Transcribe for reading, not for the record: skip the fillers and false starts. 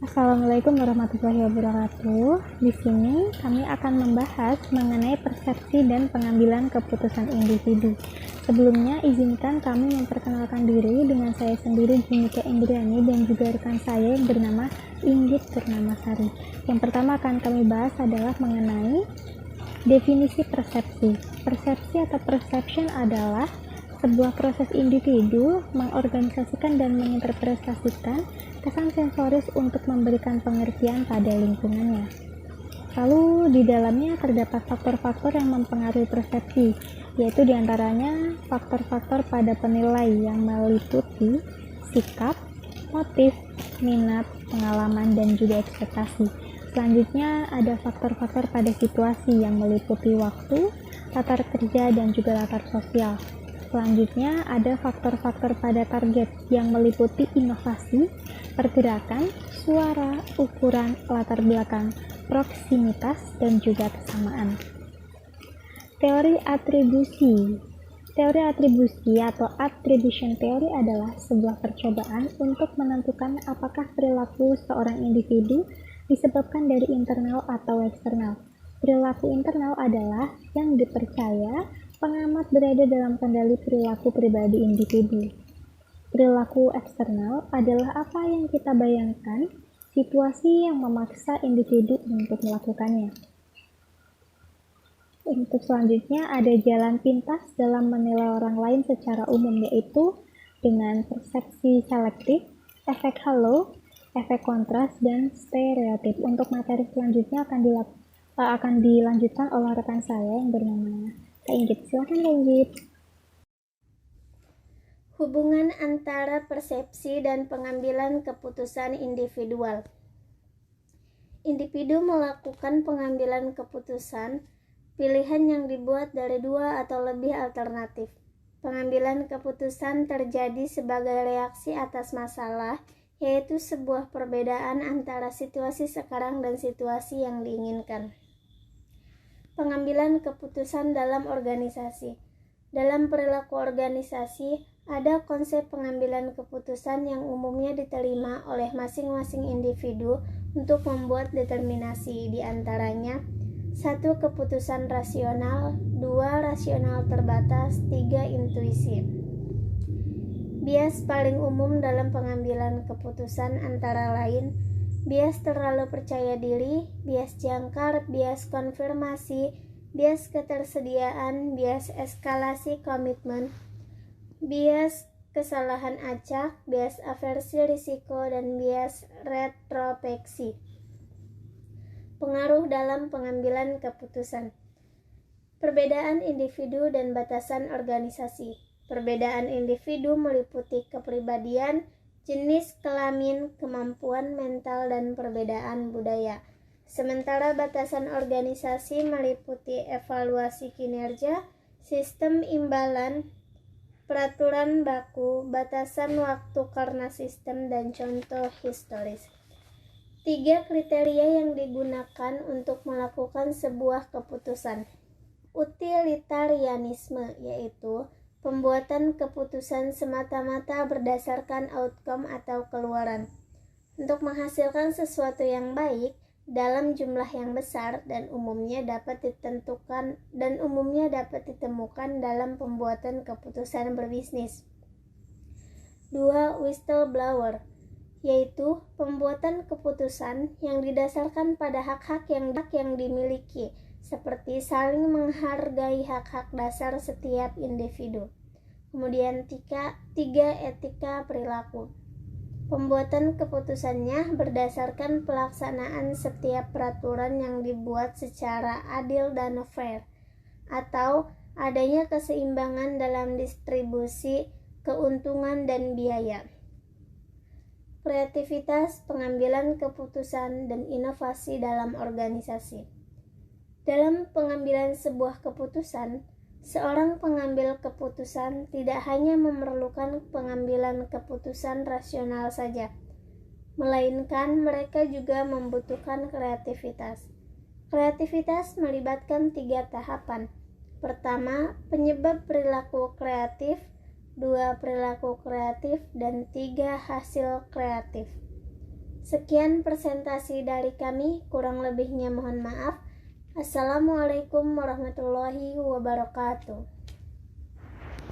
Assalamualaikum warahmatullahi wabarakatuh. Di sini kami akan membahas mengenai persepsi dan pengambilan keputusan individu. Sebelumnya, izinkan kami memperkenalkan diri dengan saya sendiri, Junika Indriani, dan juga rekan saya yang bernama Inggit Purnamasari. Yang pertama akan kami bahas adalah mengenai definisi persepsi. Persepsi atau perception adalah sebuah proses individu mengorganisasikan dan menginterpretasikan kesan sensoris untuk memberikan pengertian pada lingkungannya. Lalu di dalamnya terdapat faktor-faktor yang mempengaruhi persepsi, yaitu diantaranya faktor-faktor pada penilai yang meliputi sikap, motif, minat, pengalaman, dan juga ekspektasi. Selanjutnya ada faktor-faktor pada situasi yang meliputi waktu, latar kerja, dan juga latar sosial. Selanjutnya ada faktor-faktor pada target yang meliputi inovasi, pergerakan, suara, ukuran, latar belakang, proksimitas, dan juga kesamaan. Teori atribusi. Teori atribusi atau attribution theory adalah sebuah percobaan untuk menentukan apakah perilaku seorang individu disebabkan dari internal atau eksternal. Perilaku internal adalah yang dipercaya pengamat berada dalam kendali perilaku pribadi individu. Perilaku eksternal adalah apa yang kita bayangkan, situasi yang memaksa individu untuk melakukannya. Untuk selanjutnya ada jalan pintas dalam menilai orang lain secara umum, yaitu dengan persepsi selektif, efek halo, efek kontras, dan stereotip. Untuk materi selanjutnya akan dilanjutkan oleh rekan saya yang bernama Kak Inggit. Silakan Kak Inggit. Hubungan antara persepsi dan pengambilan keputusan individual. Individu melakukan pengambilan keputusan, pilihan yang dibuat dari dua atau lebih alternatif. Pengambilan keputusan terjadi sebagai reaksi atas masalah, yaitu sebuah perbedaan antara situasi sekarang dan situasi yang diinginkan. Pengambilan keputusan dalam organisasi. Dalam perilaku organisasi, ada konsep pengambilan keputusan yang umumnya diterima oleh masing-masing individu untuk membuat determinasi, di antaranya 1. Keputusan rasional, 2. Rasional terbatas, 3. Intuisi. Bias paling umum dalam pengambilan keputusan antara lain bias terlalu percaya diri, bias jangkar, bias konfirmasi, bias ketersediaan, bias eskalasi komitmen, bias kesalahan acak, bias aversi risiko, dan bias retrospeksi. Pengaruh dalam pengambilan keputusan. Perbedaan individu dan batasan organisasi. Perbedaan individu meliputi kepribadian, jenis kelamin, kemampuan mental, dan perbedaan budaya. Sementara batasan organisasi meliputi evaluasi kinerja, sistem imbalan, peraturan baku, batasan waktu karena sistem, dan contoh historis. 3 kriteria yang digunakan untuk melakukan sebuah keputusan. Utilitarianisme, yaitu pembuatan keputusan semata-mata berdasarkan outcome atau keluaran untuk menghasilkan sesuatu yang baik dalam jumlah yang besar dan umumnya dapat ditemukan dalam pembuatan keputusan berbisnis. 2. Whistleblower, yaitu pembuatan keputusan yang didasarkan pada hak-hak yang dimiliki, seperti saling menghargai hak-hak dasar setiap individu. Kemudian 3. Etika perilaku. Pembuatan keputusannya berdasarkan pelaksanaan setiap peraturan yang dibuat secara adil dan fair, atau adanya keseimbangan dalam distribusi keuntungan dan biaya. Kreativitas, pengambilan keputusan, dan inovasi dalam organisasi. Dalam pengambilan sebuah keputusan, seorang pengambil keputusan tidak hanya memerlukan pengambilan keputusan rasional saja, melainkan mereka juga membutuhkan kreativitas. Kreativitas melibatkan 3 tahapan. Pertama, penyebab perilaku kreatif, 2. Perilaku kreatif, dan 3. Hasil kreatif. Sekian presentasi dari kami, kurang lebihnya mohon maaf. Assalamualaikum warahmatullahi wabarakatuh.